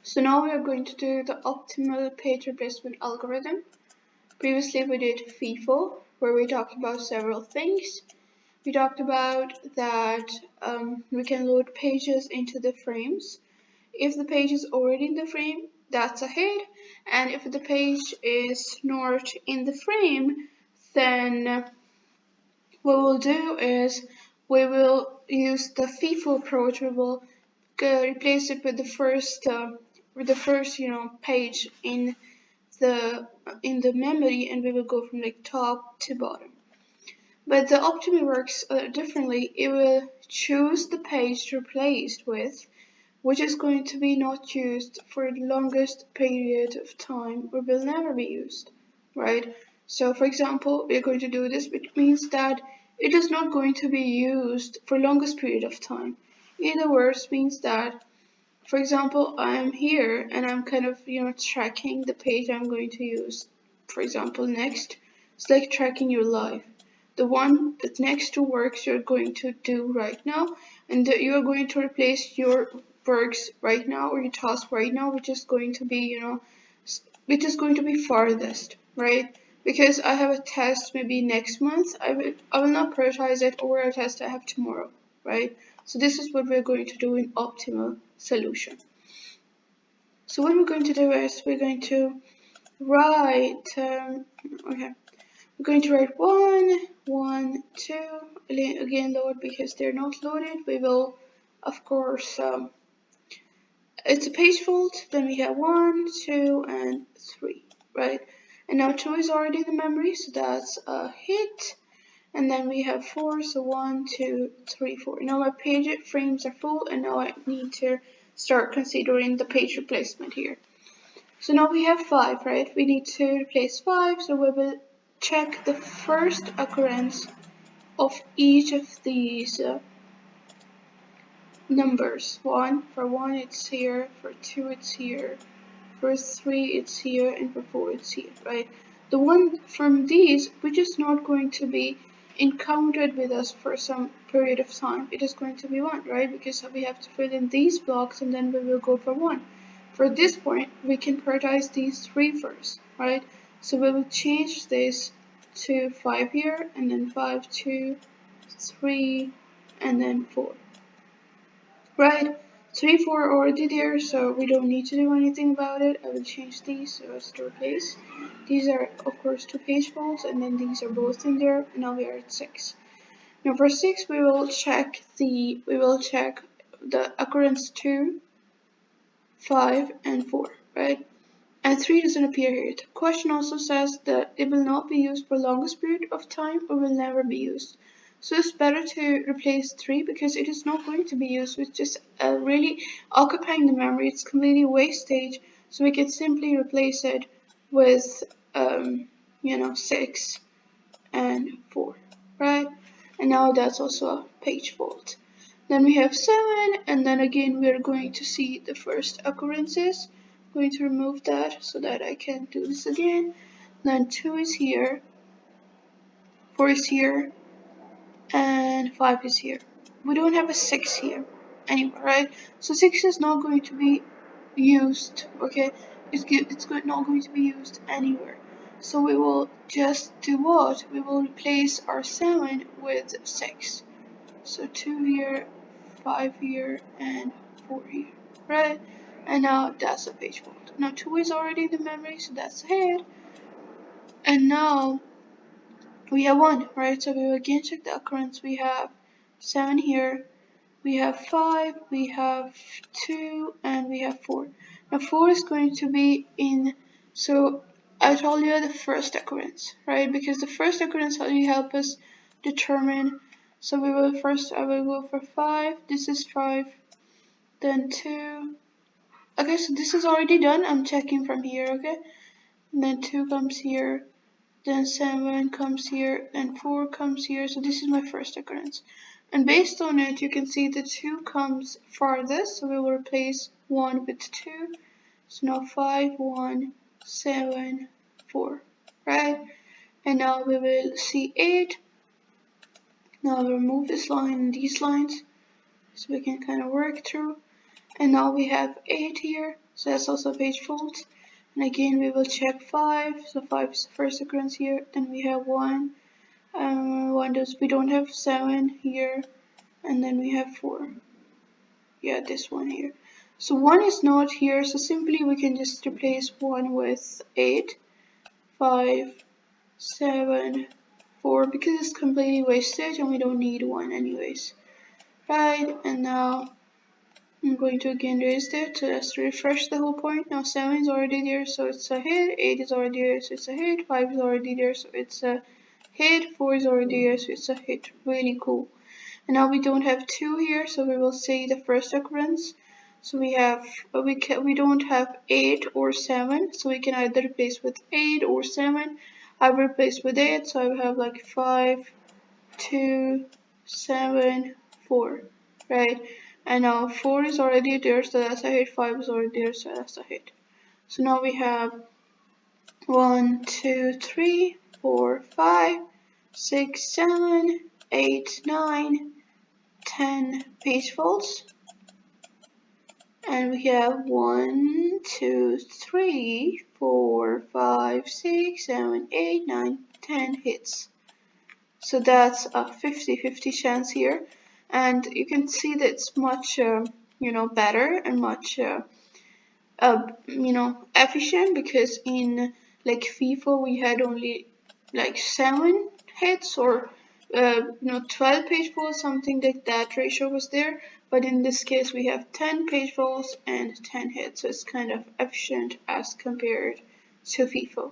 So now we are going to do the optimal page replacement algorithm. Previously we did FIFO, where we talked about several things. We talked about that we can load pages into the frames. If the page is already in the frame, that's a hit. And if the page is not in the frame, then what we'll do is we will use the FIFO approach. We will replace it with the first page in the memory, and we will go from like top to bottom. But the Optimi works differently. It will choose the page to replace with, which is going to be not used for the longest period of time or will never be used, right? So for example, we're going to do this, which means that it is not going to be used for longest period of time. In other words, means that, for example, I'm here and I'm kind of, tracking the page I'm going to use. For example, next, it's like tracking your life. The one that next to works you're going to do right now, and that you are going to replace your works right now or your task right now, which is going to be, which is going to be farthest, right? Because I have a test maybe next month, I will not prioritize it over a test I have tomorrow, right? So this is what we're going to do in optimal solution. So what we're going to do is we're going to write, we're going to write 1, 1, 2, again load because they're not loaded. We will, of course, it's a page fault, then we have 1, 2, and 3, right? And now 2 is already in the memory, so that's a hit. And then we have 4, so 1, 2, 3, 4. Now my page frames are full, and now I need to start considering the page replacement here. So now we have 5, right? We need to replace 5, so we will check the first occurrence of each of these numbers. For 1 it's here, for 2 it's here, for 3 it's here, and for 4 it's here, right? The one from these, which is not going to be encountered with us for some period of time, it is going to be 1, right? Because we have to fill in these blocks and then we will go for 1. For this point, we can prioritize these 3 first, right? So we will change this to 5 here, and then 5, 2, 3, and then 4. Right, 3, 4 are already there, so we don't need to do anything about it. I will change these so as to replace. These are, of course, 2 page faults, and then these are both in there, and now we are at 6. Now for 6, we will check the occurrence 2, 5, and 4, right? And 3 doesn't appear here. The question also says that it will not be used for longest period of time or will never be used. So it's better to replace 3 because it is not going to be used with just really occupying the memory. It's completely wastage. So we can simply replace it with 6 and 4, right? And now that's also a page fault. Then we have 7, and then again we're going to see the first occurrences. I'm going to remove that so that I can do this again. Then 2 is here, 4 is here, and 5 is here. We don't have a 6 here anywhere, right? So 6 is not going to be used, okay? It's not going to be used anywhere. So we will just do what? We will replace our 7 with 6. So 2 here, 5 here, and 4 here, right? And now that's a page fault. Now 2 is already in the memory, so that's ahead. And now we have 1, right? So we will again check the occurrence. We have 7 here, we have 5, we have 2, and we have 4. Now 4 is going to be in, so I told you the first occurrence, right? Because the first occurrence will help us determine. So I will go for 5, this is 5, then 2. Okay, so this is already done, I'm checking from here, okay? And then 2 comes here, then 7 comes here, then 4 comes here, so this is my first occurrence. And based on it, you can see the 2 comes farthest, so we will replace 1 with 2. So now 5, 1, 7, 4, right? And now we will see 8. Now I'll remove this line and these lines so we can kind of work through. And now we have 8 here, so that's also a page fault. And again we will check 5, so 5 is the first occurrence here, then we have 1, we don't have 7 here, and then we have 4. Yeah, this one here. So 1 is not here, so simply we can just replace 1 with 8, 5, 7, 4, because it's completely wasted and we don't need 1 anyways. Right, and now I'm going to again erase that, so let's refresh the whole point. Now 7 is already there, so it's a hit, 8 is already there, so it's a hit, 5 is already there, so it's a hit, 4 is already there, so it's a hit. Really cool. And now we don't have 2 here, so we will say the first occurrence. So we have, we don't have 8 or 7, so we can either replace with 8 or 7. I will replace with 8, so I will have like 5, 2, 7, 4, right? And now 4 is already there, so that's a hit, 5 is already there, so that's a hit. So now we have 1, 2, 3, 4, 5, 6, 7, 8, 9, 10 page faults, and we have 1, 2, 3, 4, 5, 6, 7, 8, 9, 10 hits. So that's a 50-50 chance here, and you can see that it's much better and much efficient, because in like FIFA we had only like 7 hits or 12 page faults, something like that ratio was there, but in this case we have 10 page faults and 10 hits, so it's kind of efficient as compared to FIFA.